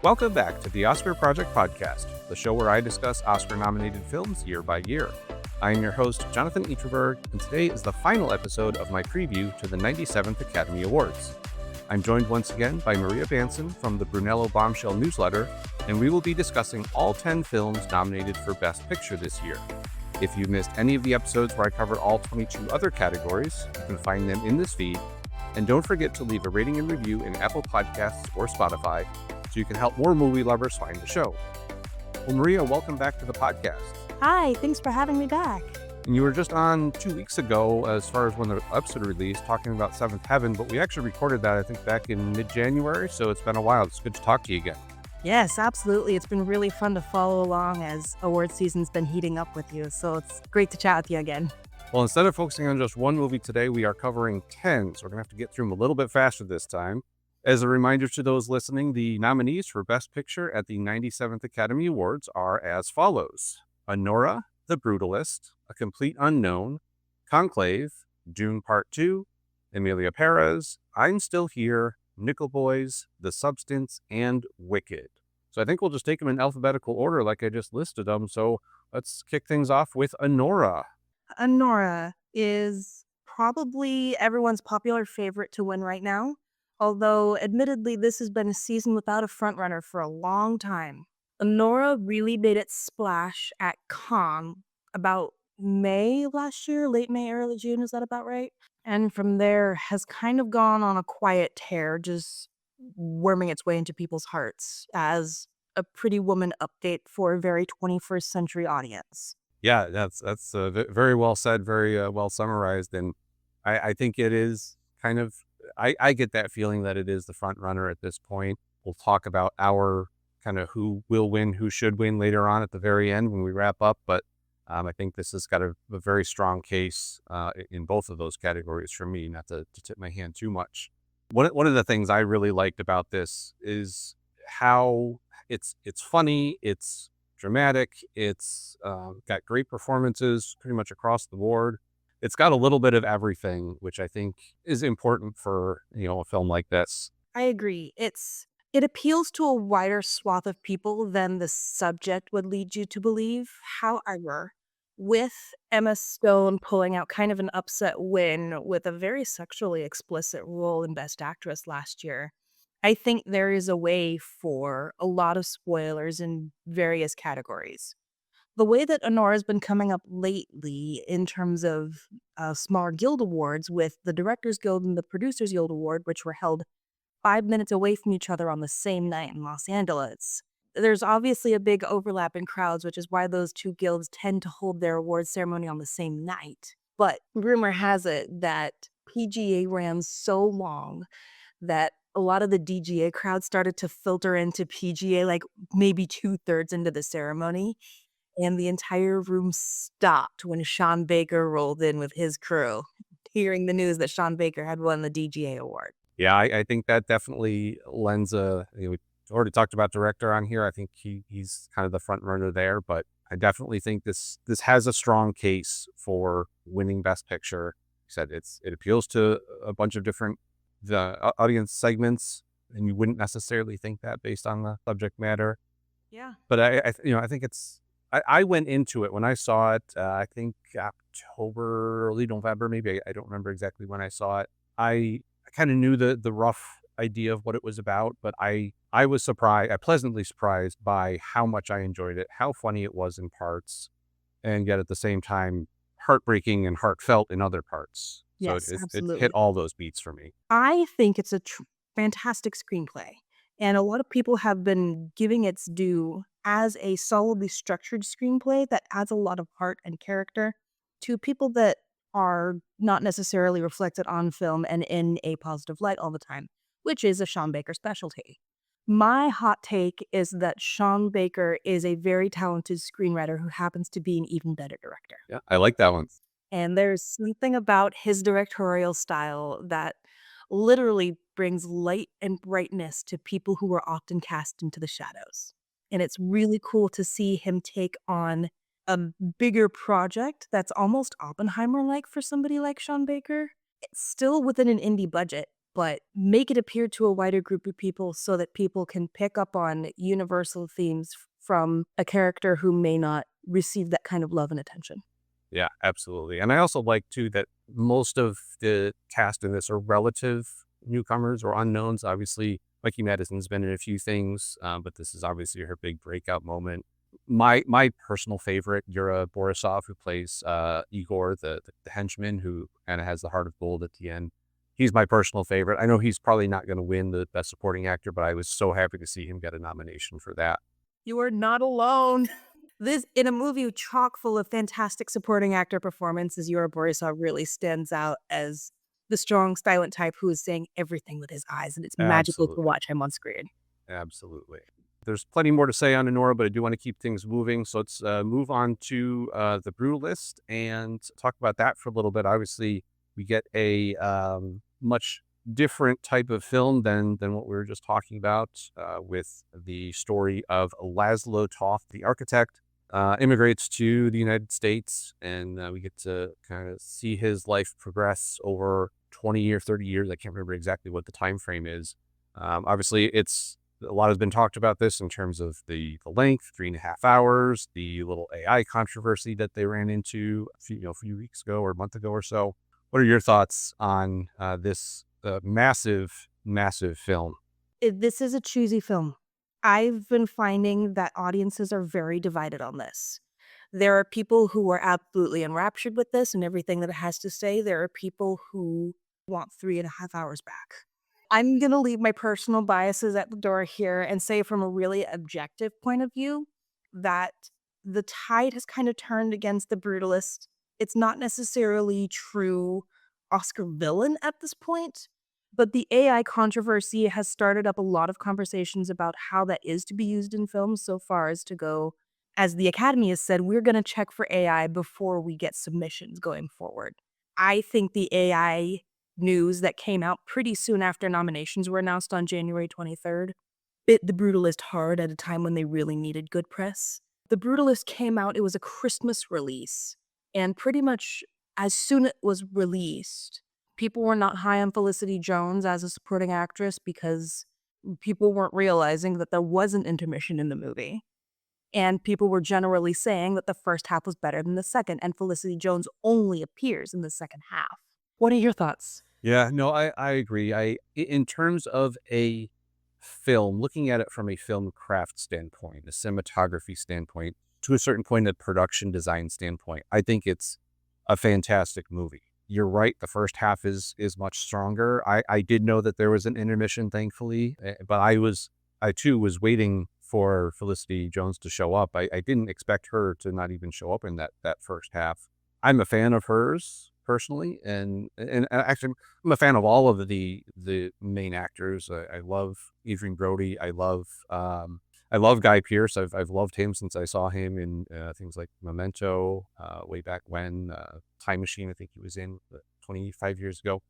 Welcome back to the Oscar Project Podcast, the show where I discuss Oscar-nominated films year by year. I am your host, Jonathan Eaterberg, and today is the final episode of my preview to the 97th Academy Awards. I'm joined once again by Maria Banson from the Brunello Bombshell newsletter, and we will be discussing all 10 films nominated for Best Picture this year. If you missed any of the episodes where I covered all 22 other categories, you can find them in this feed. And don't forget to leave a rating and review in Apple Podcasts or Spotify so you can help more movie lovers find the show. Well, Maria, welcome back to the podcast. Hi, thanks for having me back. And you were just on 2 weeks ago, as far as when the episode released, talking about Seventh Heaven, but we actually recorded that, I think, back in mid-January, so it's been a while. It's good to talk to you again. Yes, absolutely. It's been really fun to follow along as award season's been heating up with you, so it's great to chat with you again. Well, instead of focusing on just one movie today, we are covering 10, so we're going to have to get through them a little bit faster this time. As a reminder to those listening, the nominees for Best Picture at the 97th Academy Awards are as follows: Anora, The Brutalist, A Complete Unknown, Conclave, Dune Part 2, Emilia Pérez, I'm Still Here, Nickel Boys, The Substance, and Wicked. So I think we'll just take them in alphabetical order like I just listed them. So let's kick things off with Anora. Anora is probably everyone's popular favorite to win right now, although admittedly this has been a season without a frontrunner for a long time. Anora really made its splash at Cannes about May last year, late May, early June, is that about right? And from there has kind of gone on a quiet tear, just worming its way into people's hearts as a Pretty Woman update for a very 21st century audience. Yeah, that's very well said, very well summarized. And I think it is kind of, I get that feeling that it is the front runner at this point. We'll talk about our kind of who will win, who should win later on at the very end when we wrap up. But I think this has got a very strong case in both of those categories for me, not to tip my hand too much. One of the things I really liked about this is how it's funny, it's dramatic, it's got great performances pretty much across the board. It's got a little bit of everything, which I think is important for, a film like this. I agree. It appeals to a wider swath of people than the subject would lead you to believe. However, with Emma Stone pulling out kind of an upset win with a very sexually explicit role in Best Actress last year, I think there is a way for a lot of spoilers in various categories. The way that Anora's been coming up lately in terms of smaller guild awards with the Directors Guild and the Producers Guild Award, which were held 5 minutes away from each other on the same night in Los Angeles. There's obviously a big overlap in crowds, which is why those two guilds tend to hold their awards ceremony on the same night. But rumor has it that PGA ran so long that a lot of the DGA crowd started to filter into PGA like maybe 2/3 into the ceremony. And the entire room stopped when Sean Baker rolled in with his crew, hearing the news that Sean Baker had won the DGA award. Yeah, I think that definitely lends we already talked about director on here. I think he's kind of the front runner there, but I definitely think this has a strong case for winning Best Picture. Like I said, it appeals to a bunch of different audience segments, and you wouldn't necessarily think that based on the subject matter. Yeah. But I think I went into it when I saw it, I think October, early November, maybe. I don't remember exactly when I saw it. I kind of knew the rough idea of what it was about, but I was pleasantly surprised by how much I enjoyed it, how funny it was in parts, and yet at the same time, heartbreaking and heartfelt in other parts. Yes, So it absolutely. hit all those beats for me. I think it's a fantastic screenplay, and a lot of people have been giving its due as a solidly structured screenplay that adds a lot of heart and character to people that are not necessarily reflected on film and in a positive light all the time, which is a Sean Baker specialty. My hot take is that Sean Baker is a very talented screenwriter who happens to be an even better director. Yeah, I like that one. And there's something about his directorial style that literally brings light and brightness to people who are often cast into the shadows. And it's really cool to see him take on a bigger project that's almost Oppenheimer-like for somebody like Sean Baker. It's still within an indie budget, but make it appear to a wider group of people so that people can pick up on universal themes from a character who may not receive that kind of love and attention. Yeah, absolutely. And I also like too that most of the cast in this are relative newcomers or unknowns. Obviously, Mikey Madison's been in a few things, but this is obviously her big breakout moment. My personal favorite, Yura Borisov, who plays Igor, the henchman who kind of has the heart of gold at the end. He's my personal favorite. I know he's probably not going to win the best supporting actor, but I was so happy to see him get a nomination for that. You are not alone. This in a movie chock full of fantastic supporting actor performances, Yura Borisov really stands out as the strong, silent type who is saying everything with his eyes, and it's magical to Absolutely. watch him on screen. Absolutely. There's plenty more to say on Anora, but I do want to keep things moving. So let's move on to the Brutalist and talk about that for a little bit. Obviously, we get a much different type of film than what we were just talking about with the story of Laszlo Toth, the architect, immigrates to the United States, and we get to kind of see his life progress over 20 or 30 years. I can't remember exactly what the time frame is. Obviously, it's a lot has been talked about this in terms of the length, 3.5 hours, the little AI controversy that they ran into a few weeks ago or a month ago or so. What are your thoughts on this massive, massive film? This is a choosy film. I've been finding that audiences are very divided on this. There are people who are absolutely enraptured with this and everything that it has to say. There are people who want 3.5 hours back. I'm going to leave my personal biases at the door here and say, from a really objective point of view, that the tide has kind of turned against the brutalist. It's not necessarily true Oscar villain at this point, but the AI controversy has started up a lot of conversations about how that is to be used in films, so far as to go, as the Academy has said, we're going to check for AI before we get submissions going forward. I think the AI news that came out pretty soon after nominations were announced on January 23rd bit The Brutalist hard at a time when they really needed good press. The Brutalist came out, it was a Christmas release, and pretty much as soon as it was released, people were not high on Felicity Jones as a supporting actress because people weren't realizing that there was an intermission in the movie. And people were generally saying that the first half was better than the second, and Felicity Jones only appears in the second half. What are your thoughts? Yeah, no, I agree. In terms of a film, looking at it from a film craft standpoint, a cinematography standpoint, to a certain point, a production design standpoint, I think it's a fantastic movie. You're right. The first half is much stronger. I did know that there was an intermission, thankfully, but I too was waiting for Felicity Jones to show up. I didn't expect her to not even show up in that first half. I'm a fan of hers personally, and actually, I'm a fan of all of the main actors. I love Adrian Brody. I love Guy Pearce. I've loved him since I saw him in things like Memento, way back when, Time Machine. I think he was in 25 years ago.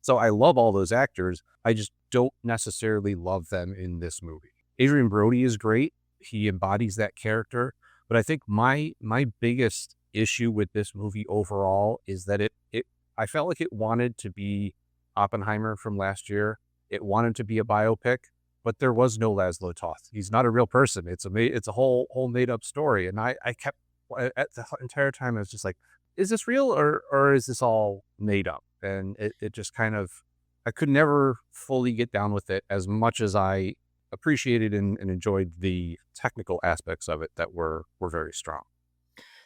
So I love all those actors. I just don't necessarily love them in this movie. Adrian Brody is great. He embodies that character. But I think my biggest issue with this movie overall is that it I felt like it wanted to be Oppenheimer from last year. It wanted to be a biopic, but there was no Laszlo Toth. He's not a real person. It's a whole made up story. And I kept at the entire time I was just like, is this real or is this all made up? And it just kind of I could never fully get down with it as much as I appreciated and enjoyed the technical aspects of it that were very strong.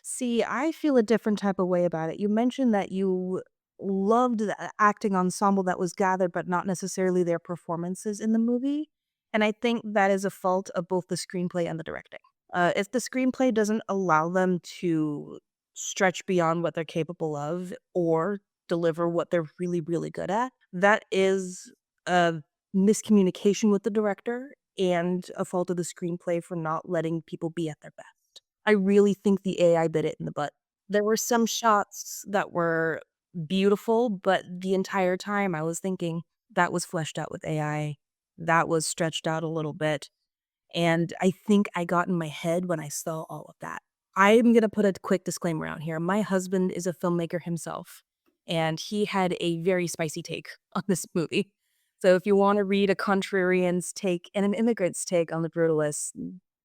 See, I feel a different type of way about it. You mentioned that you loved the acting ensemble that was gathered, but not necessarily their performances in the movie. And I think that is a fault of both the screenplay and the directing. If the screenplay doesn't allow them to stretch beyond what they're capable of or deliver what they're really, really good at, that is a miscommunication with the director and a fault of the screenplay for not letting people be at their best. I really think the AI bit it in the butt. There were some shots that were beautiful, but the entire time I was thinking that was fleshed out with AI. That was stretched out a little bit. And I think I got in my head when I saw all of that. I'm going to put a quick disclaimer out here. My husband is a filmmaker himself, and he had a very spicy take on this movie. So if you want to read a contrarian's take and an immigrant's take on the Brutalist,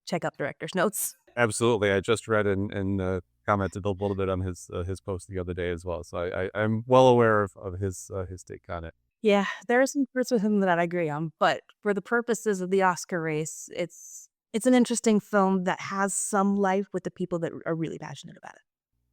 check out director's notes. Absolutely. I just read and commented a little bit on his post the other day as well. So I'm well aware of his take on it. Yeah, there are some parts with him that I agree on, but for the purposes of the Oscar race, it's an interesting film that has some life with the people that are really passionate about it.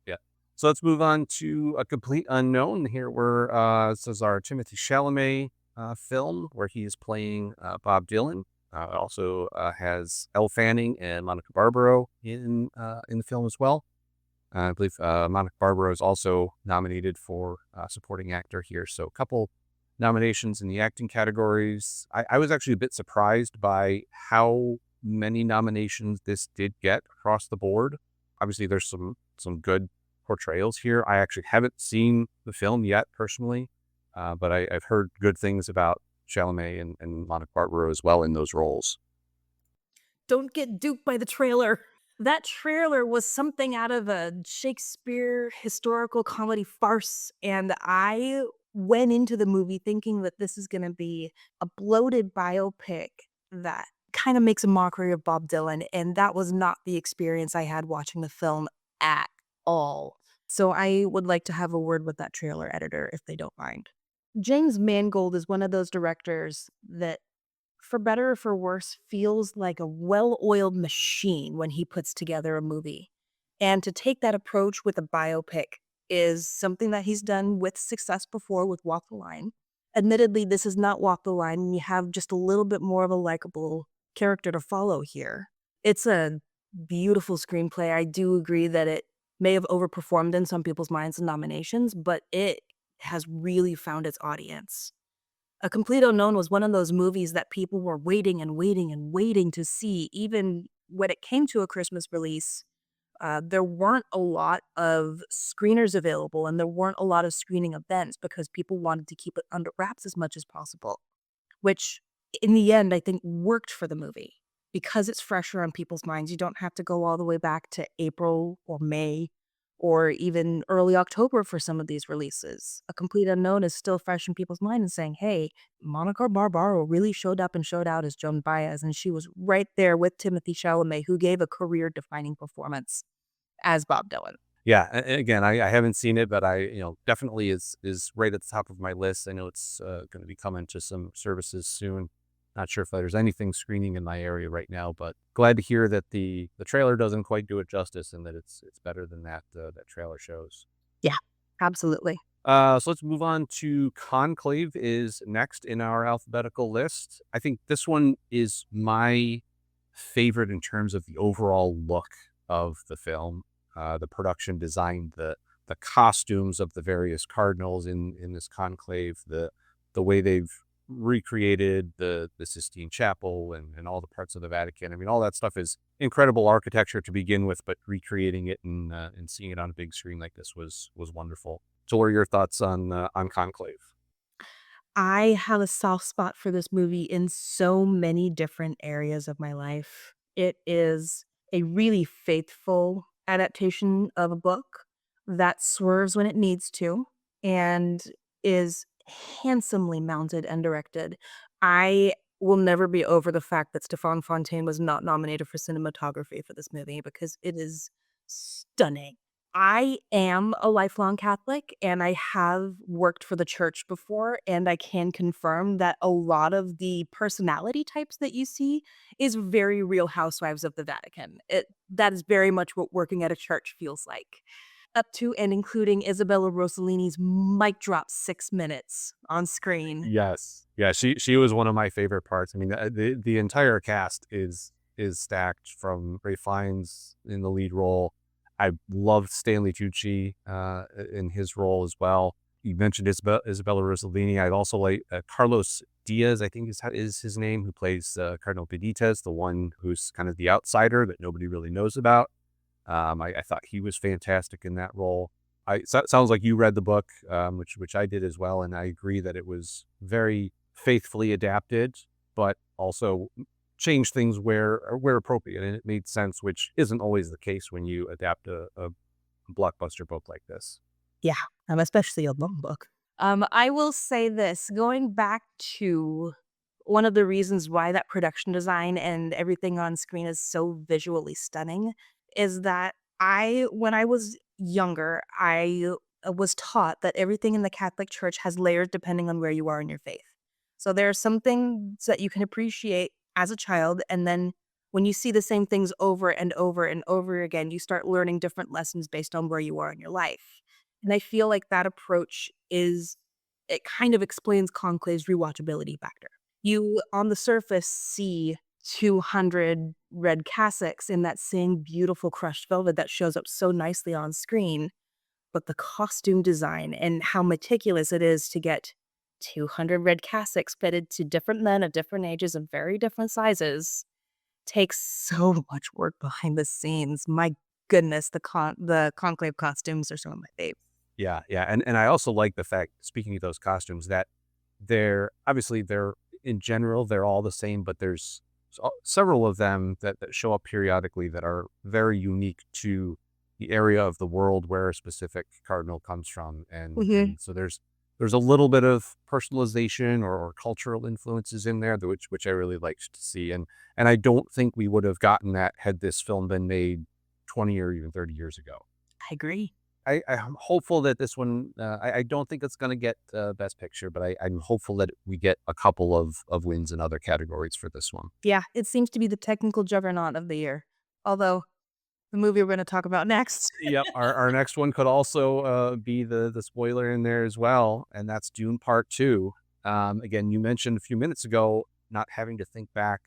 Yeah. So let's move on to A Complete Unknown. Here we're this is our Timothy Chalamet film where he is playing Bob Dylan. It also has Elle Fanning and Monica Barbaro in the film as well. I believe Monica Barbaro is also nominated for supporting actor here. So a couple nominations in the acting categories. I was actually a bit surprised by how many nominations this did get across the board. Obviously, there's some good portrayals here. I actually haven't seen the film yet personally, but I've heard good things about Chalamet and Monica Barbaro as well in those roles. Don't get duped by the trailer. That trailer was something out of a Shakespeare historical comedy farce, and I went into the movie thinking that this is gonna be a bloated biopic that kinda makes a mockery of Bob Dylan, and that was not the experience I had watching the film at all. So I would like to have a word with that trailer editor if they don't mind. James Mangold is one of those directors that, for better or for worse, feels like a well-oiled machine when he puts together a movie. And to take that approach with a biopic is something that he's done with success before with Walk the Line. Admittedly, this is not Walk the Line, and you have just a little bit more of a likable character to follow here. It's a beautiful screenplay. I do agree that it may have overperformed in some people's minds in nominations, but it has really found its audience. A Complete Unknown was one of those movies that people were waiting and waiting and waiting to see. Even when it came to a Christmas release, there weren't a lot of screeners available and there weren't a lot of screening events because people wanted to keep it under wraps as much as possible, which in the end, I think worked for the movie because it's fresher on people's minds. You don't have to go all the way back to April or May or even early October for some of these releases. A Complete Unknown is still fresh in people's mind and saying, hey, Monica Barbaro really showed up and showed out as Joan Baez, and she was right there with Timothy Chalamet, who gave a career-defining performance as Bob Dylan. Yeah, again, I haven't seen it, but definitely is right at the top of my list. I know it's going to be coming to some services soon. Not sure if there's anything screening in my area right now, but glad to hear that the trailer doesn't quite do it justice and that it's better than that trailer shows. Yeah, absolutely. So let's move on to Conclave is next in our alphabetical list. I think this one is my favorite in terms of the overall look of the film, the production design, the costumes of the various cardinals in this conclave, the way they've recreated the Sistine Chapel and all the parts of the Vatican. I mean, all that stuff is incredible architecture to begin with, but recreating it and seeing it on a big screen like this was wonderful. So, what are your thoughts on Conclave? I have a soft spot for this movie in so many different areas of my life. It is a really faithful adaptation of a book that swerves when it needs to and is handsomely mounted and directed. I will never be over the fact that Stefan Fontaine was not nominated for cinematography for this movie because it is stunning. I am a lifelong Catholic, and I have worked for the church before, and I can confirm that a lot of the personality types that you see is very Real Housewives of the Vatican. That is very much what working at a church feels like. Up to and including Isabella Rossellini's mic drop 6 minutes on screen. Yes. Yeah, she was one of my favorite parts. I mean, the entire cast is stacked from Ray Fiennes in the lead role. I loved Stanley Tucci in his role as well. You mentioned Isabella Rossellini. I also like Carlos Diaz, I think is his name, who plays Cardinal Benitez, the one who's kind of the outsider that nobody really knows about. I thought he was fantastic in that role. Sounds like you read the book, which I did as well, and I agree that it was very faithfully adapted, but also changed things where appropriate, and it made sense, which isn't always the case when you adapt a blockbuster book like this. Yeah, especially a long book. I will say this, going back to one of the reasons why that production design and everything on screen is so visually stunning is that when I was younger, I was taught that everything in the Catholic Church has layers depending on where you are in your faith. So there are some things that you can appreciate as a child, and then when you see the same things over and over and over again, you start learning different lessons based on where you are in your life. And I feel like that approach is it kind of explains Conclave's rewatchability factor. You, on the surface, see 200 red cassocks in that same beautiful crushed velvet that shows up so nicely on screen, but the costume design and how meticulous it is to get 200 red cassocks fitted to different men of different ages and very different sizes takes so much work behind the scenes. My goodness, the Conclave costumes are some of my faves. Yeah, yeah, and I also like the fact, speaking of those costumes, that they're in general, they're all the same, but there's several of them that show up periodically that are very unique to the area of the world where a specific cardinal comes from, Mhm. and so there's a little bit of personalization or cultural influences in there, which I really liked to see, and I don't think we would have gotten that had this film been made 20 or even 30 years ago. I agree. I'm hopeful that this one, I don't think it's gonna get, Best Picture, but I'm hopeful that we get a couple of wins in other categories for this one. Yeah, it seems to be the technical juggernaut of the year. Although, the movie we're gonna talk about next. Yep, our next one could also, be the spoiler in there as well, and that's Dune Part 2. Again, you mentioned a few minutes ago not having to think back,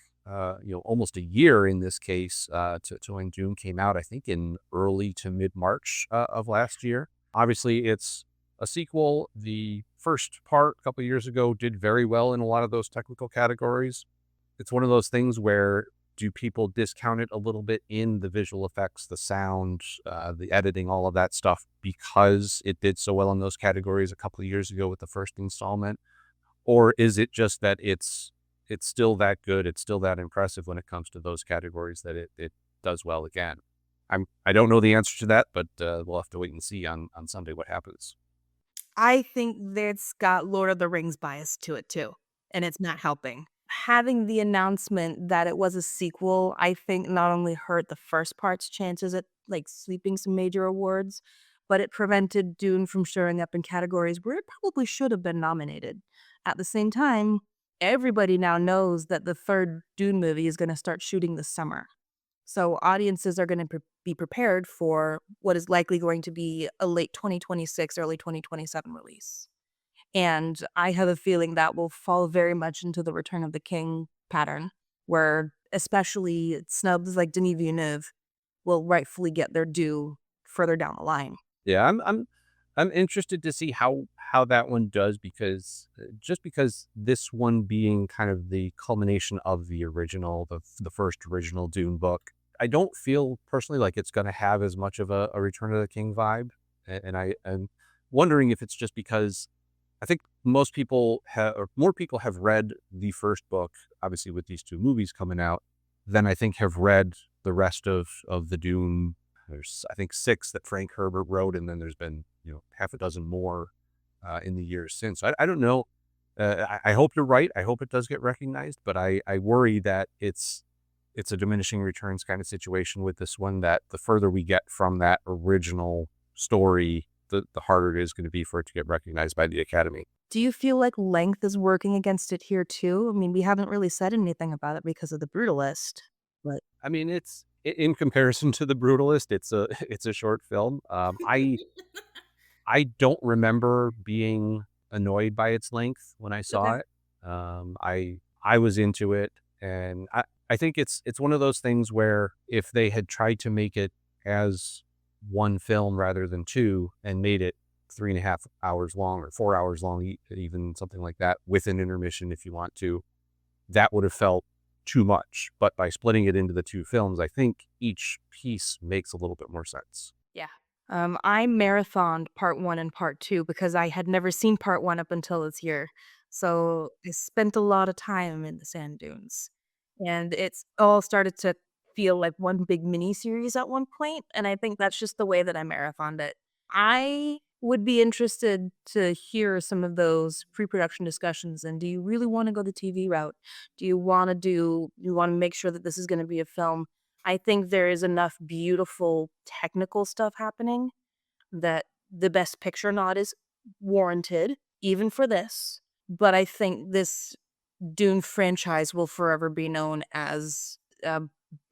almost a year in this case, to when Dune came out, I think in early to mid-March, of last year. Obviously, it's a sequel. The first part, a couple years ago, did very well in a lot of those technical categories. It's one of those things where do people discount it a little bit in the visual effects, the sound, the editing, all of that stuff because it did so well in those categories a couple of years ago with the first installment? Or is it just that it's still that good, it's still that impressive when it comes to those categories that it does well again? I don't know the answer to that, but we'll have to wait and see on Sunday what happens. I think that's got Lord of the Rings bias to it too, and it's not helping. Having the announcement that it was a sequel, I think not only hurt the first part's chances at, like, sweeping some major awards, but it prevented Dune from showing up in categories where it probably should have been nominated. At the same time, everybody now knows that the 3rd Dune movie is gonna start shooting this summer. So audiences are gonna be prepared for what is likely going to be a late 2026, early 2027 release. And I have a feeling that will fall very much into the Return of the King pattern, where especially snubs like Denis Villeneuve will rightfully get their due further down the line. Yeah, I'm interested to see how that one does because just because this one being kind of the culmination of the original, the first original Dune book, I don't feel personally like it's going to have as much of a Return of the King vibe, and I am wondering if it's just because I think most people have or more people have read the first book, obviously with these two movies coming out, than I think have read the rest of the Dune. There's, I think, 6 that Frank Herbert wrote, and then there's been, half a dozen more, in the years since. I don't know. I hope you're right. I hope it does get recognized, but I worry that it's a diminishing returns kind of situation with this one, that the further we get from that original story, the harder it is gonna be for it to get recognized by the Academy. Do you feel like length is working against it here too? I mean, we haven't really said anything about it because of The Brutalist, but I mean, it's in comparison to The Brutalist, it's a it's a short film. I don't remember being annoyed by its length when I saw okay. it. I was into it, and I think it's one of those things where if they had tried to make it as one film rather than two and made it 3.5 hours long or 4 hours long, even something like that, with an intermission if you want to, that would have felt too much. But by splitting it into the two films, I think each piece makes a little bit more sense. Yeah. I marathoned part 1 and part 2 because I had never seen part 1 up until this year. So, I spent a lot of time in the sand dunes, and it's all started to feel like one big mini series at one point, and I think that's just the way that I marathoned it. I Would be interested to hear some of those pre-production discussions, and do you really wanna go the TV route? You wanna make sure that this is gonna be a film? I think there is enough beautiful technical stuff happening that the Best Picture nod is warranted, even for this, but I think this Dune franchise will forever be known as a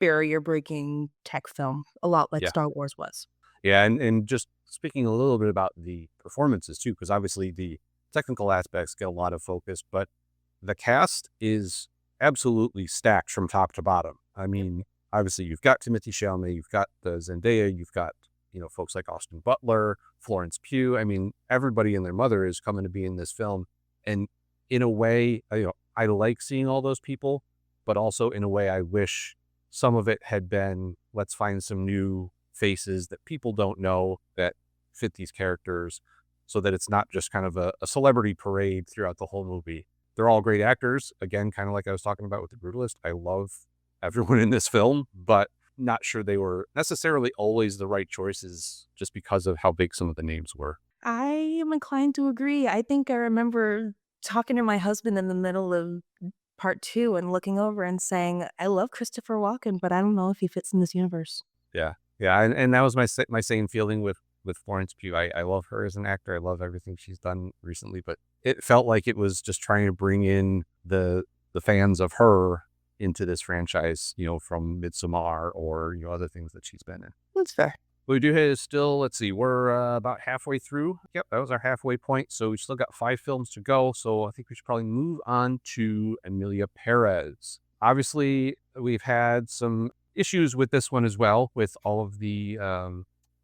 barrier-breaking tech film, a lot like Yeah. Star Wars was. Yeah, and just speaking a little bit about the performances too, because obviously the technical aspects get a lot of focus, but the cast is absolutely stacked from top to bottom. I mean, obviously you've got Timothée Chalamet, you've got the Zendaya, you've got, folks like Austin Butler, Florence Pugh. I mean, everybody and their mother is coming to be in this film. And in a way, I like seeing all those people, but also in a way, I wish some of it had been, let's find some new faces that people don't know that fit these characters so that it's not just kind of a celebrity parade throughout the whole movie. They're all great actors. Again, kind of like I was talking about with The Brutalist. I love everyone in this film, but not sure they were necessarily always the right choices just because of how big some of the names were. I am inclined to agree. I think I remember talking to my husband in the middle of part 2 and looking over and saying, "I love Christopher Walken, but I don't know if he fits in this universe." Yeah. Yeah, and that was my same feeling with Florence Pugh. I love her as an actor. I love everything she's done recently, but it felt like it was just trying to bring in the fans of her into this franchise, from Midsommar or, other things that she's been in. That's fair. What we do here is still, let's see, we're about halfway through. Yep, that was our halfway point. So we still got 5 films to go. So I think we should probably move on to Emilia Perez. Obviously, we've had some issues with this one as well, with all of the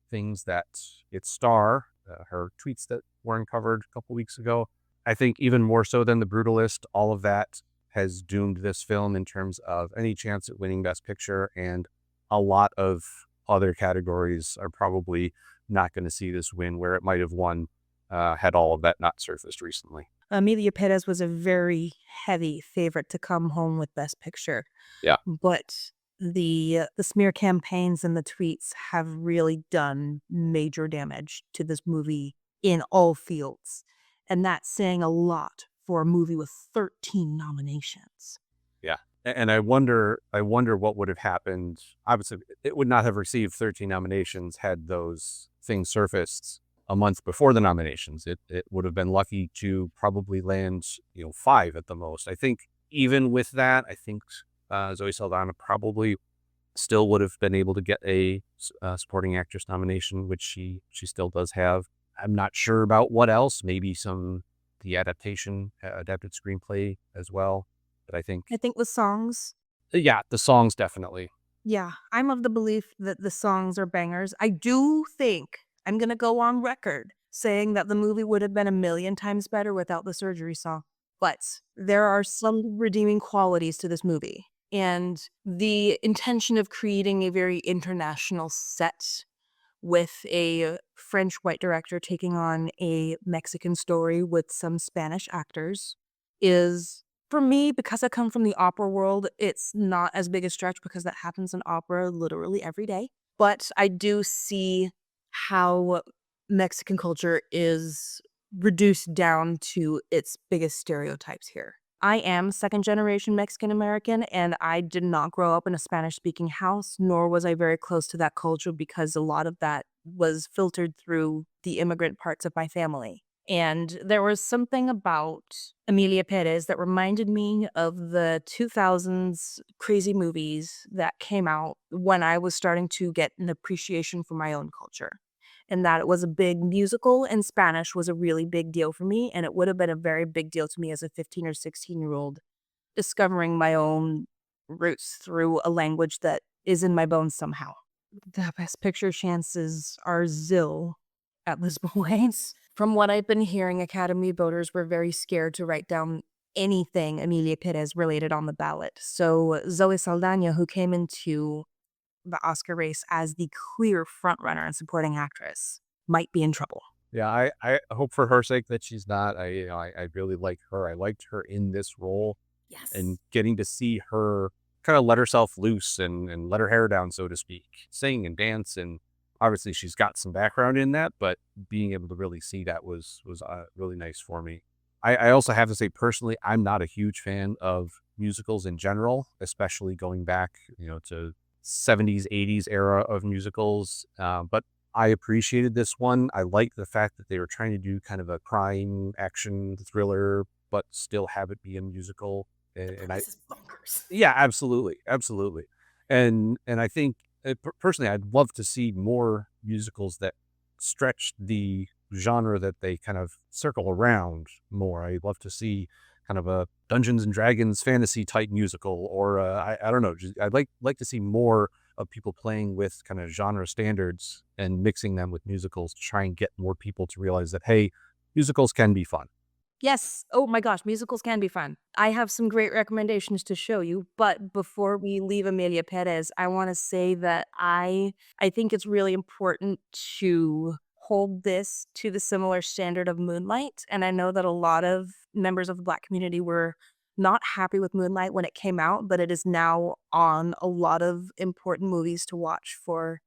things that its star, her tweets that were uncovered a couple weeks ago. I think even more so than The Brutalist, all of that has doomed this film in terms of any chance at winning Best Picture, and a lot of other categories are probably not going to see this win where it might have won had all of that not surfaced recently. Emilia Pérez was a very heavy favorite to come home with Best Picture, Yeah. but the smear campaigns and the tweets have really done major damage to this movie in all fields, and that's saying a lot for a movie with 13 nominations. Yeah. And I wonder what would have happened. Obviously, it would not have received 13 nominations had those things surfaced a month before the nominations. It would have been lucky to probably land, 5 at the most. I think even with that, I think Zoe Saldana probably still would have been able to get a supporting actress nomination, which she still does have. I'm not sure about what else. Maybe the adapted screenplay as well. But I think, I think with songs, yeah, the songs definitely. yeah, I'm of the belief that the songs are bangers. I do think I'm gonna go on record saying that the movie would have been a million times better without the surgery song. But there are some redeeming qualities to this movie. And the intention of creating a very international set with a French white director taking on a Mexican story with some Spanish actors is, for me, because I come from the opera world, it's not as big a stretch because that happens in opera literally every day. But I do see how Mexican culture is reduced down to its biggest stereotypes here. I am second generation Mexican American, and I did not grow up in a Spanish speaking house, nor was I very close to that culture because a lot of that was filtered through the immigrant parts of my family. And there was something about Emilia Perez that reminded me of the 2000s crazy movies that came out when I was starting to get an appreciation for my own culture. And that it was a big musical, and Spanish was a really big deal for me, and it would have been a very big deal to me as a 15 or 16-year-old discovering my own roots through a language that is in my bones somehow. The Best Picture chances are zil at this point. From what I've been hearing, Academy voters were very scared to write down anything Emilia Perez related on the ballot. So Zoe Saldana, who came into the Oscar race as the clear frontrunner and supporting actress, might be in trouble. Yeah, I hope for her sake that she's not. I really like her. I liked her in this role, Yes. and getting to see her kind of let herself loose and let her hair down, so to speak, sing and dance. And Obviously, she's got some background in that, but being able to really see that was really nice for me. I also have to say personally, I'm not a huge fan of musicals in general, especially going back, to 70s, 80s era of musicals. But I appreciated this one. I liked the fact that they were trying to do kind of a crime action thriller, but still have it be a musical. The And I premise is bonkers. yeah, absolutely, absolutely. And I think, personally, I'd love to see more musicals that stretch the genre that they kind of circle around more. I'd love to see kind of a Dungeons and Dragons fantasy type musical, or I don't know. I'd like to see more of people playing with kind of genre standards and mixing them with musicals to try and get more people to realize that, hey, musicals can be fun. Yes. Oh my gosh, musicals can be fun. I have some great recommendations to show you, but before we leave Emilia Pérez, I wanna say that I think it's really important to hold this to the similar standard of Moonlight, and I know that a lot of members of the Black community were not happy with Moonlight when it came out, but it is now on a lot of important movies to watch for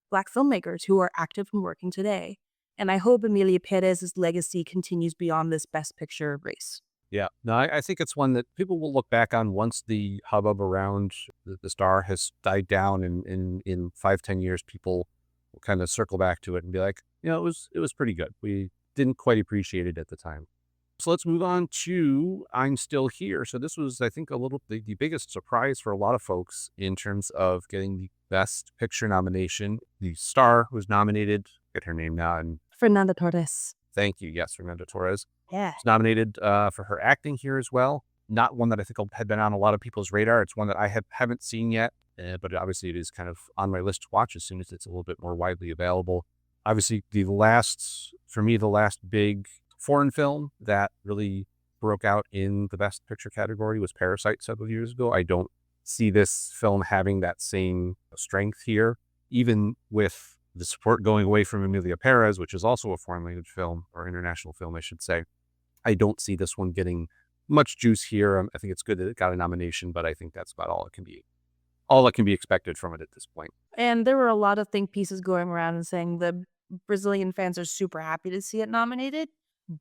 Black filmmakers who are active and working today. And I hope Emilia Perez's legacy continues beyond this Best Picture race. Yeah. No, I think it's one that people will look back on once the hubbub around the star has died down, and in 5, 10 years, people will kind of circle back to it and be like, it was pretty good. We didn't quite appreciate it at the time. So let's move on to I'm Still Here. So this was, I think, the biggest surprise for a lot of folks in terms of getting the Best Picture nomination. The star was nominated, get her name now, and Fernanda Torres. thank you. Yes, Fernando Torres Yeah. was nominated for her acting here as well. Not one that I think had been on a lot of people's radar. It's one that I haven't seen yet, but obviously it is kind of on my list to watch as soon as it's a little bit more widely available. Obviously, for me, the last big foreign film that really broke out in the Best Picture category was Parasite several years ago. I don't see this film having that same strength here, even with the support going away from Emilia Pérez, which is also a foreign language film, or international film, I should say. I don't see this one getting much juice here. I think it's good that it got a nomination, but I think that's about all that can be expected from it at this point. And there were a lot of think pieces going around and saying the Brazilian fans are super happy to see it nominated.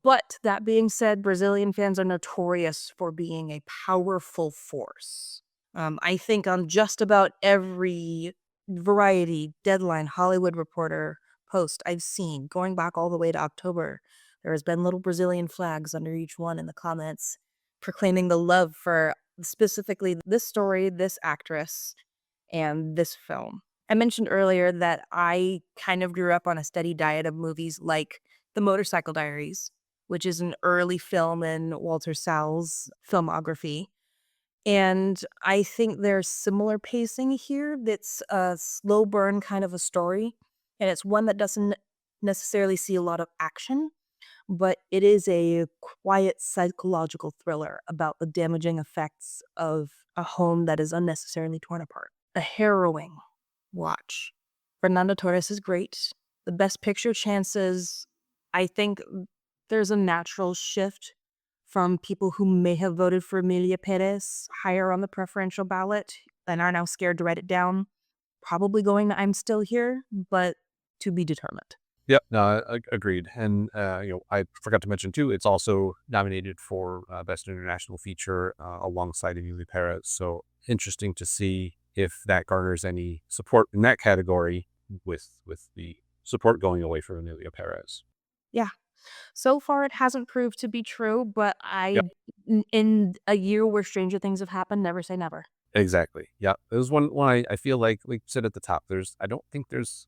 But that being said, Brazilian fans are notorious for being a powerful force. I think on just about every Variety, Deadline, Hollywood Reporter post I've seen, going back all the way to October, there has been little Brazilian flags under each one in the comments proclaiming the love for specifically this story, this actress, and this film. I mentioned earlier that I kind of grew up on a steady diet of movies like The Motorcycle Diaries, which is an early film in Walter Sal's filmography. And I think there's similar pacing here. That's a slow burn kind of a story. And it's one that doesn't necessarily see a lot of action, but it is a quiet psychological thriller about the damaging effects of a home that is unnecessarily torn apart. A harrowing watch. Fernando Torres is great. The Best Picture chances, I think there's a natural shift from people who may have voted for Emilia Perez higher on the preferential ballot and are now scared to write it down. Probably going to I'm Still Here, but to be determined. Yep, no, agreed. And I forgot to mention too, it's also nominated for Best International Feature alongside Emilia Pérez. So interesting to see if that garners any support in that category, with the support going away from Emilia Pérez. Yeah. So far, it hasn't proved to be true, but Yep, in a year where stranger things have happened, never say never. exactly. Yeah, there's one I feel like we said at the top. I don't think there's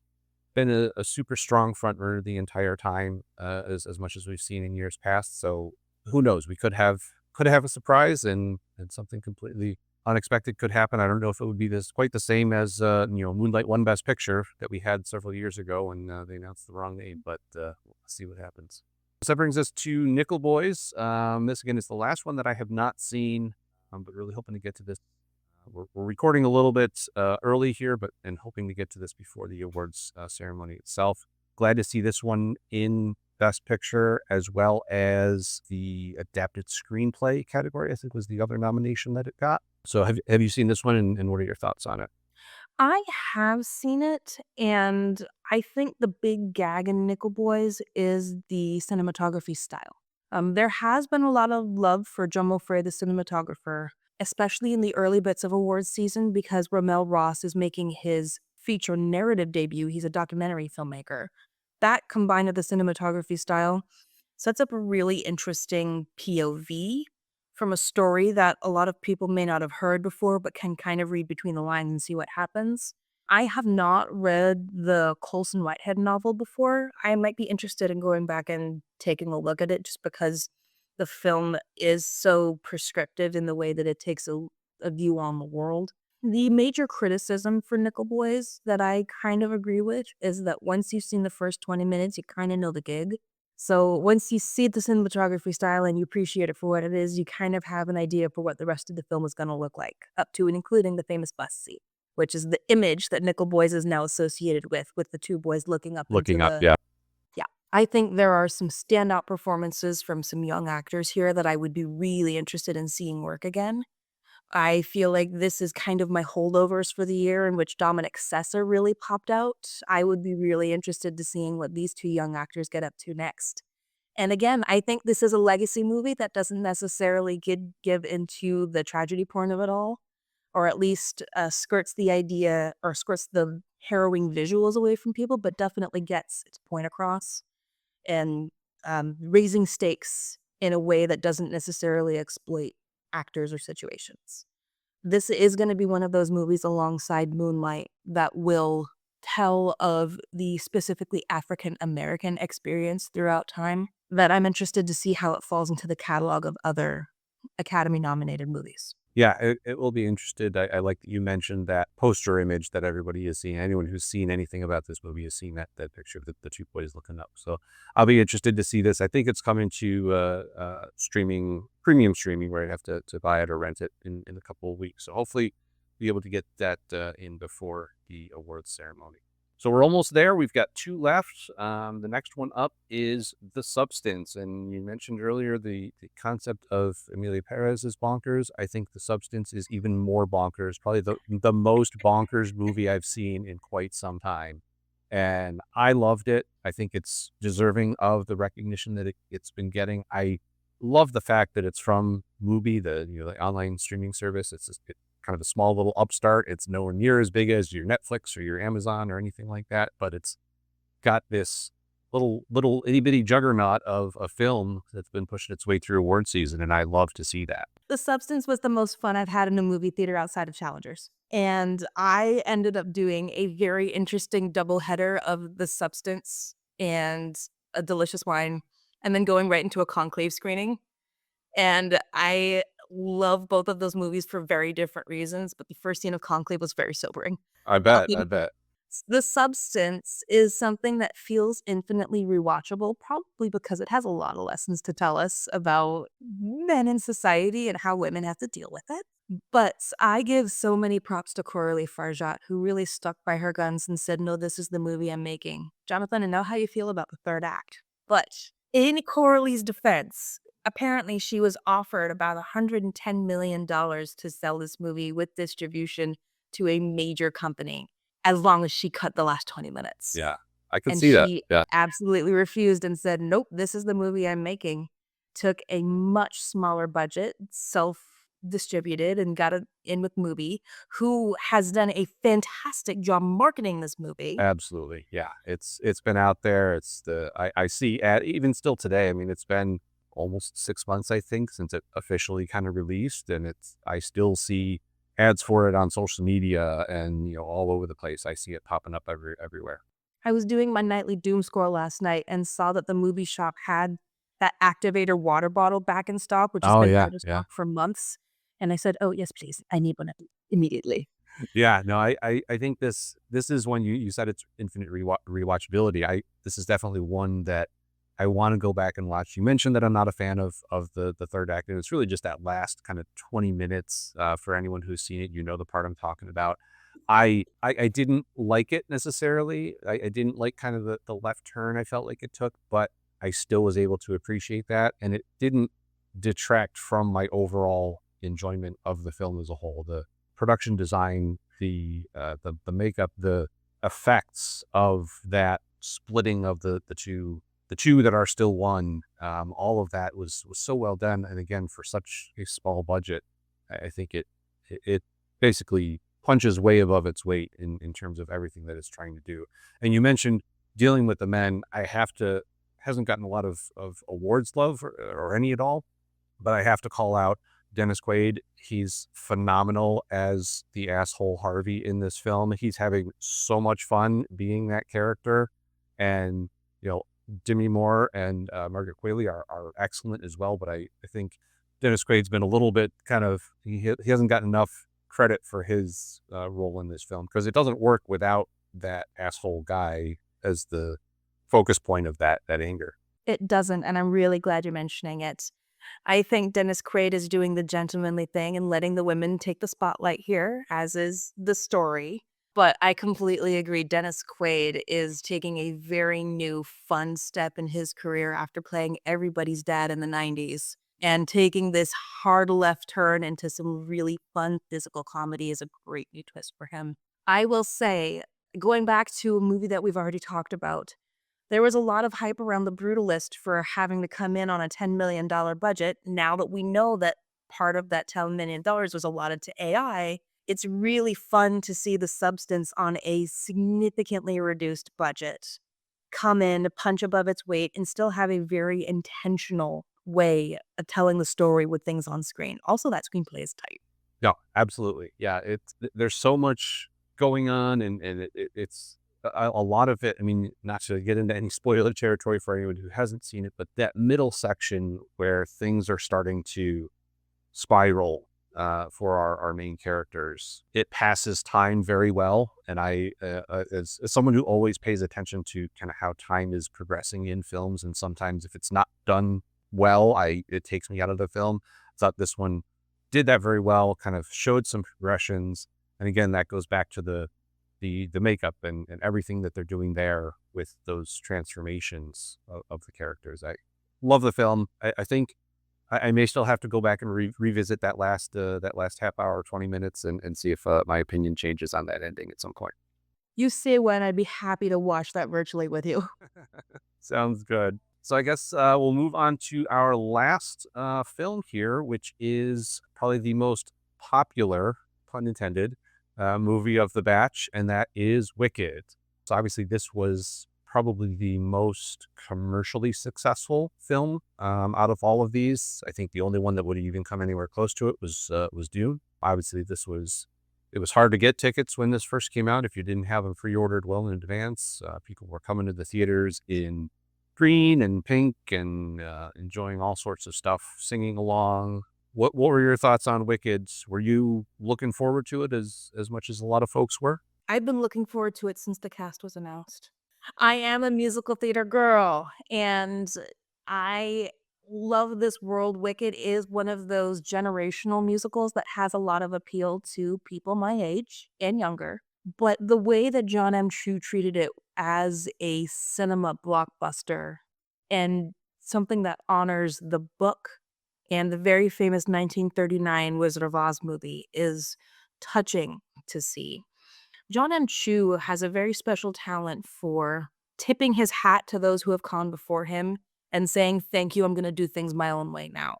been a super strong front runner the entire time, as much as we've seen in years past. So who knows? We could have a surprise, and something completely unexpected could happen. I don't know if it would be quite the same as Moonlight won Best Picture that we had several years ago when they announced the wrong name, but we'll see what happens. So that brings us to Nickel Boys. This again is the last one that I have not seen, but really hoping to get to this. We're recording a little bit early here, and hoping to get to this before the awards ceremony itself. Glad to see this one in Best Picture, as well as the Adapted Screenplay category, I think was the other nomination that it got. So have you seen this one, and what are your thoughts on it? I have seen it, and I think the big gag in Nickel Boys is the cinematography style. There has been a lot of love for John Frey, the cinematographer, especially in the early bits of awards season, because Ramel Ross is making his feature narrative debut. He's a documentary filmmaker. That combined with the cinematography style sets up a really interesting POV from a story that a lot of people may not have heard before, but can kind of read between the lines and see what happens. I have not read the Colson Whitehead novel before. I might be interested in going back and taking a look at it just because the film is so prescriptive in the way that it takes a view on the world. The major criticism for Nickel Boys that I kind of agree with is that once you've seen the first 20 minutes, you kind of know the gig. So once you see the cinematography style and you appreciate it for what it is, you kind of have an idea for what the rest of the film is going to look like, up to and including the famous bus scene, which is the image that Nickel Boys is now associated with the two boys looking up into Looking up, the. yeah. Yeah. I think there are some standout performances from some young actors here that I would be really interested in seeing work again. I feel like this is kind of my holdovers for the year in which Dominic Sessa really popped out. I would be really interested to seeing what these two young actors get up to next. And again, I think this is a legacy movie that doesn't necessarily give into the tragedy porn of it all, or at least skirts the idea or skirts the harrowing visuals away from people, but definitely gets its point across and raising stakes in a way that doesn't necessarily exploit actors or situations. This is going to be one of those movies alongside Moonlight that will tell of the specifically African American experience throughout time, that I'm interested to see how it falls into the catalog of other Academy nominated movies. Yeah, it will be interested. I like that you mentioned that poster image that everybody is seeing. Anyone who's seen anything about this movie has seen that picture of the two boys looking up. So I'll be interested to see this. I think it's coming to streaming, premium streaming, where I have to buy it or rent it in a couple of weeks. So hopefully be able to get that in before the awards ceremony. So we're almost there. We've got two left. The next one up is The Substance. And you mentioned earlier the concept of Emilia Pérez is bonkers. I think The Substance is even more bonkers, probably the most bonkers movie I've seen in quite some time. And I loved it. I think it's deserving of the recognition that it's been getting. I love the fact that it's from Mubi, the online streaming service. It's just, kind of a small little upstart. It's nowhere near as big as your Netflix or your Amazon or anything like that, but it's got this little itty bitty juggernaut of a film that's been pushing its way through award season, and I love to see that. The Substance was the most fun I've had in a movie theater outside of Challengers. And I ended up doing a very interesting doubleheader of The Substance and A Delicious Wine, and then going right into a Conclave screening. And I love both of those movies for very different reasons, but the first scene of Conclave was very sobering. I bet, Um, I bet. the Substance is something that feels infinitely rewatchable, probably because it has a lot of lessons to tell us about men in society and how women have to deal with it. But I give so many props to Coralie Farjat, who really stuck by her guns and said, "No, this is the movie I'm making." Jonathan, I know how you feel about the third act, but in Coralie's defense, apparently she was offered about $110 million to sell this movie with distribution to a major company as long as she cut the last 20 minutes. Yeah, I could And see that. she Yeah, absolutely refused and said, "Nope, this is the movie I'm making." Took a much smaller budget, self-distributed, and got it in with Mubi, who has done a fantastic job marketing this movie. absolutely. Yeah, it's been out there. I see ad even still today. I mean, it's been almost 6 months, I think, since it officially kind of released, and I still see ads for it on social media and all over the place. I see it popping up everywhere. I was doing my nightly doom scroll last night and saw that the movie shop had that Activator water bottle back in stock, which has Oh been yeah, out of yeah. stock for months. And I said, "Oh, yes, please. I need one immediately." Yeah, no, I think this is when you said it's infinite rewatchability. This is definitely one that I want to go back and watch. You mentioned that I'm not a fan of the third act, and it's really just that last kind of 20 minutes. For anyone who's seen it, the part I'm talking about. I didn't like it necessarily. I didn't like kind of the left turn I felt like it took, but I still was able to appreciate that, and it didn't detract from my overall enjoyment of the film as a whole. The production design the makeup, the effects of that splitting of the two that are still one, all of that was so well done. And again, for such a small budget, I think it basically punches way above its weight in terms of everything that it's trying to do. And you mentioned dealing with the men. I have to hasn't gotten a lot of awards love or any at all, but I have to call out Dennis Quaid. He's phenomenal as the asshole Harvey in this film. He's having so much fun being that character. And, you know, Demi Moore and Margaret Qualley are excellent as well. But I think Dennis Quaid's been a little bit kind of, he hasn't gotten enough credit for his role in this film because it doesn't work without that asshole guy as the focus point of that anger. It doesn't, and I'm really glad you're mentioning it. I think Dennis Quaid is doing the gentlemanly thing and letting the women take the spotlight here, as is the story. But I completely agree. Dennis Quaid is taking a very new, fun step in his career after playing everybody's dad in the 90s. And taking this hard left turn into some really fun physical comedy is a great new twist for him. I will say, going back to a movie that we've already talked about, there was a lot of hype around The Brutalist for having to come in on a $10 million budget. Now that we know that part of that $10 million was allotted to AI, it's really fun to see the substance on a significantly reduced budget come in, punch above its weight, and still have a very intentional way of telling the story with things on screen. Also, that screenplay is tight. No, absolutely. Yeah, there's so much going on, and it's a lot of it. I mean, not to get into any spoiler territory for anyone who hasn't seen it, but that middle section where things are starting to spiral for our main characters, it passes time very well. And as someone who always pays attention to kind of how time is progressing in films, and sometimes if it's not done well, it takes me out of the film. I thought this one did that very well, kind of showed some progressions. And again, that goes back to the makeup and everything that they're doing there with those transformations of the characters. I love the film. I think I may still have to go back and revisit that last half hour, 20 minutes, and see if my opinion changes on that ending at some point. You say when, I'd be happy to watch that virtually with you. Sounds good. So I guess we'll move on to our last film here, which is probably the most popular, pun intended, movie of the batch, and that is Wicked. So obviously this was probably the most commercially successful film out of all of these. I think the only one that would even come anywhere close to it was Dune. Obviously, it was hard to get tickets when this first came out if you didn't have them pre-ordered well in advance. People were coming to the theaters in green and pink and enjoying all sorts of stuff, singing along. What were your thoughts on Wicked? Were you looking forward to it as much as a lot of folks were? I've been looking forward to it since the cast was announced. I am a musical theater girl, and I love this world. Wicked is one of those generational musicals that has a lot of appeal to people my age and younger. But the way that John M. Chu treated it as a cinema blockbuster and something that honors the book and the very famous 1939 Wizard of Oz movie is touching to see. John M. Chu has a very special talent for tipping his hat to those who have gone before him and saying, "Thank you, I'm gonna do things my own way now."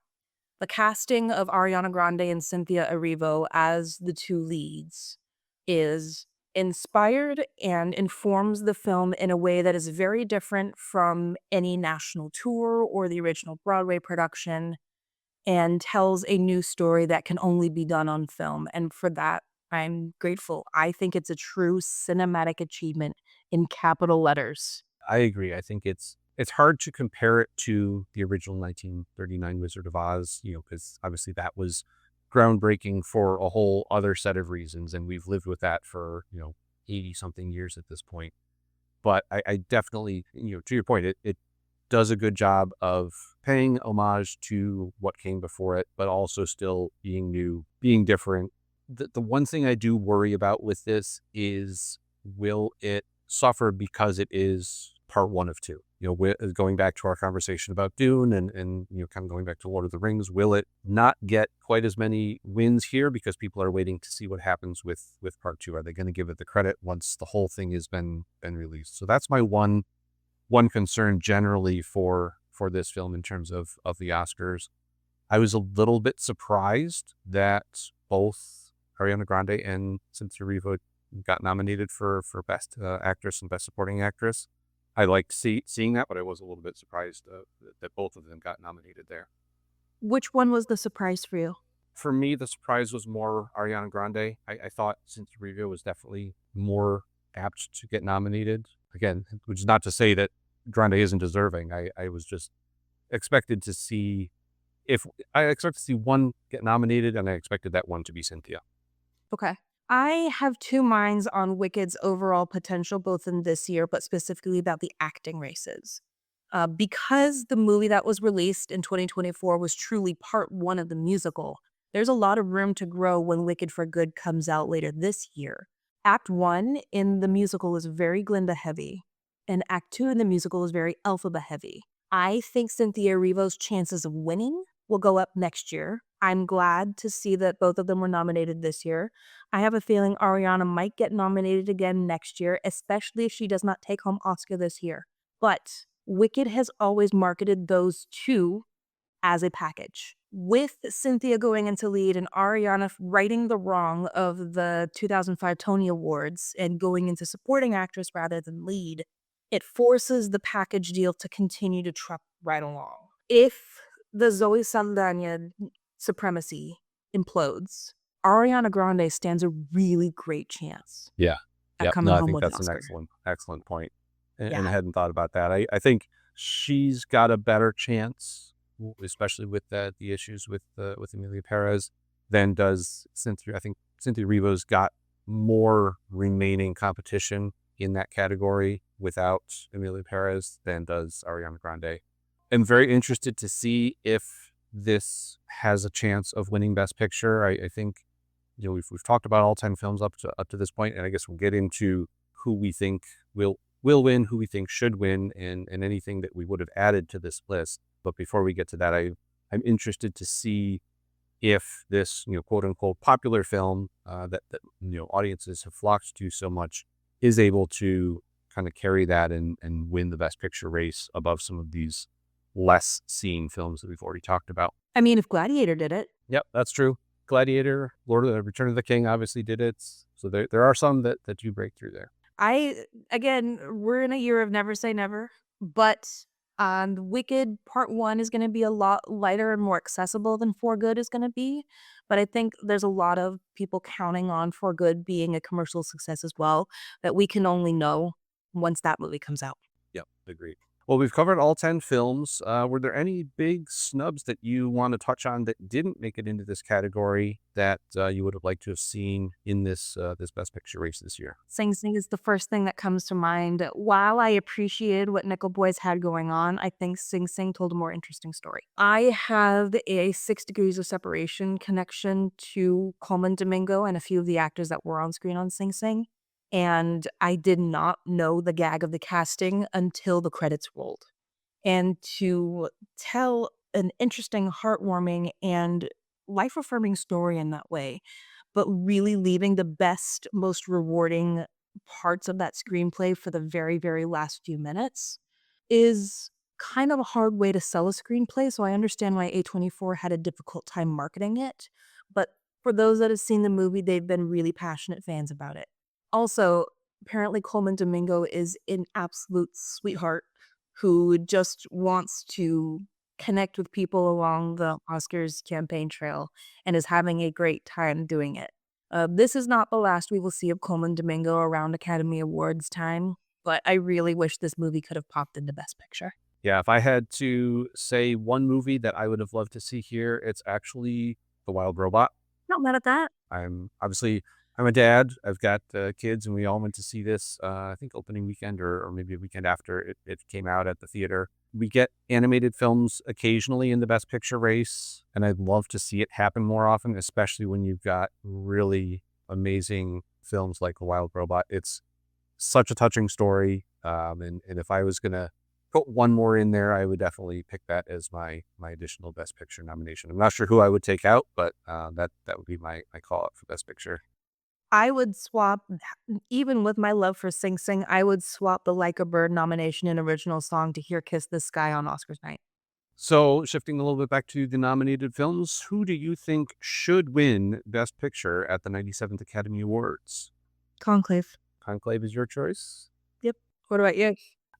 The casting of Ariana Grande and Cynthia Erivo as the two leads is inspired and informs the film in a way that is very different from any national tour or the original Broadway production, and tells a new story that can only be done on film, and for that, I'm grateful. I think it's a true cinematic achievement in capital letters. I agree. I think it's hard to compare it to the original 1939 Wizard of Oz, because obviously that was groundbreaking for a whole other set of reasons, and we've lived with that for 80 something years at this point. But I definitely, to your point, it does a good job of paying homage to what came before it, but also still being new, being different. The one thing I do worry about with this is, will it suffer because it is part one of two. Going back to our conversation about Dune and kind of going back to Lord of the Rings, will it not get quite as many wins here because people are waiting to see what happens with part two? Are they going to give it the credit once the whole thing has been released? So that's my one concern generally for this film in terms of the Oscars. I was a little bit surprised that both Ariana Grande and Cynthia Erivo got nominated for Best Actress and Best Supporting Actress. I liked seeing that, but I was a little bit surprised that both of them got nominated there. Which one was the surprise for you? For me, the surprise was more Ariana Grande. I thought Cynthia Erivo was definitely more apt to get nominated. Again, which is not to say that Grande isn't deserving. I was just expected to see one get nominated, and I expected that one to be Cynthia. Okay. I have two minds on Wicked's overall potential, both in this year, but specifically about the acting races. Because the movie that was released in 2024 was truly part one of the musical, there's a lot of room to grow when Wicked for Good comes out later this year. Act 1 in the musical is very Glinda heavy, and Act 2 in the musical is very Elphaba heavy. I think Cynthia Erivo's chances of winning will go up next year. I'm glad to see that both of them were nominated this year. I have a feeling Ariana might get nominated again next year, especially if she does not take home Oscar this year. But Wicked has always marketed those two as a package. With Cynthia going into lead and Ariana righting the wrong of the 2005 Tony Awards and going into supporting actress rather than lead, it forces the package deal to continue to truck right along. If the Zoe Saldana supremacy implodes, Ariana Grande stands a really great chance Yeah. at coming No, I home think with an that's an Oscar. excellent point. And Yeah. I hadn't thought about that. I think she's got a better chance, especially with the issues with Emilia Pérez, than does Cynthia. I think Cynthia Erivo's got more remaining competition in that category without Emilia Pérez than does Ariana Grande. I'm very interested to see if this has a chance of winning Best Picture. I think we've talked about all 10 films up to this point, and I guess we'll get into who we think will win, who we think should win, and anything that we would have added to this list. But before we get to that, I'm interested to see if this quote unquote popular film that audiences have flocked to so much is able to kind of carry that and win the Best Picture race above some of these less seen films that we've already talked about. I mean, if Gladiator did it. Yep, that's true. Gladiator, Return of the King obviously did it. So there are some that do break through there. Again, we're in a year of never say never, but Wicked Part 1 is going to be a lot lighter and more accessible than For Good is going to be. But I think there's a lot of people counting on For Good being a commercial success as well that we can only know once that movie comes out. Yep, agreed. Well, we've covered all 10 films. Were there any big snubs that you want to touch on that didn't make it into this category that you would have liked to have seen in this Best Picture race this year? Sing Sing is the first thing that comes to mind. While I appreciated what Nickel Boys had going on, I think Sing Sing told a more interesting story. I have a 6 Degrees of Separation connection to Coleman Domingo and a few of the actors that were on screen on Sing Sing. And I did not know the gag of the casting until the credits rolled. And to tell an interesting, heartwarming, and life-affirming story in that way, but really leaving the best, most rewarding parts of that screenplay for the very, very last few minutes is kind of a hard way to sell a screenplay. So I understand why A24 had a difficult time marketing it. But for those that have seen the movie, they've been really passionate fans about it. Also, apparently Coleman Domingo is an absolute sweetheart who just wants to connect with people along the Oscars campaign trail and is having a great time doing it. This is not the last we will see of Coleman Domingo around Academy Awards time, but I really wish this movie could have popped into Best Picture. Yeah, if I had to say one movie that I would have loved to see here, it's actually The Wild Robot. Not mad at that. I'm a dad. I've got kids, and we all went to see this, I think opening weekend or maybe a weekend after it came out at the theater. We get animated films occasionally in the Best Picture race, and I'd love to see it happen more often, especially when you've got really amazing films like The Wild Robot. It's such a touching story. And if I was going to put one more in there, I would definitely pick that as my additional Best Picture nomination. I'm not sure who I would take out, but that would be my call out for Best Picture. I would swap, even with my love for Sing Sing, I would swap the Like a Bird nomination in original song to hear Kiss the Sky on Oscars night. So shifting a little bit back to the nominated films, who do you think should win Best Picture at the 97th Academy Awards? Conclave. Conclave is your choice? Yep. What about you?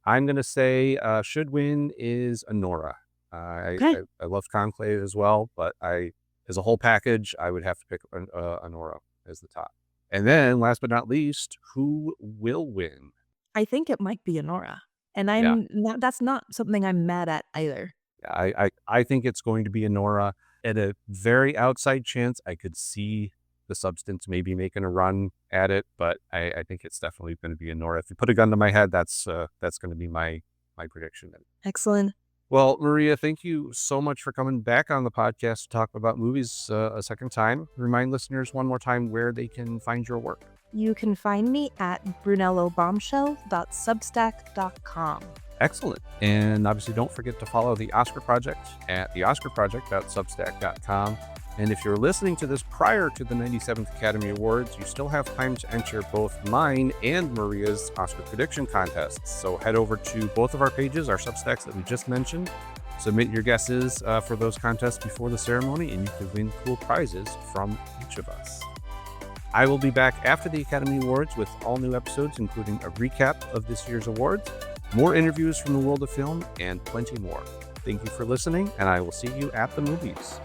I'm going to say should win is Anora. Okay. I love Conclave as well, but as a whole package, I would have to pick Anora as the top. And then, last but not least, who will win? I think it might be Anora. And Yeah. that's not something I'm mad at either. I think it's going to be Anora. At a very outside chance, I could see The Substance maybe making a run at it, but I think it's definitely going to be Anora. If you put a gun to my head, that's going to be my prediction. Excellent. Well, Maria, thank you so much for coming back on the podcast to talk about movies a second time. Remind listeners one more time where they can find your work. You can find me at brunellobombshell.substack.com. Excellent. And obviously don't forget to follow The Oscar Project at theoscarproject.substack.com. And if you're listening to this prior to the 97th Academy Awards, you still have time to enter both mine and Maria's Oscar prediction contests. So head over to both of our pages, our Substacks that we just mentioned. Submit your guesses for those contests before the ceremony, and you can win cool prizes from each of us. I will be back after the Academy Awards with all new episodes, including a recap of this year's awards, more interviews from the world of film, and plenty more. Thank you for listening, and I will see you at the movies.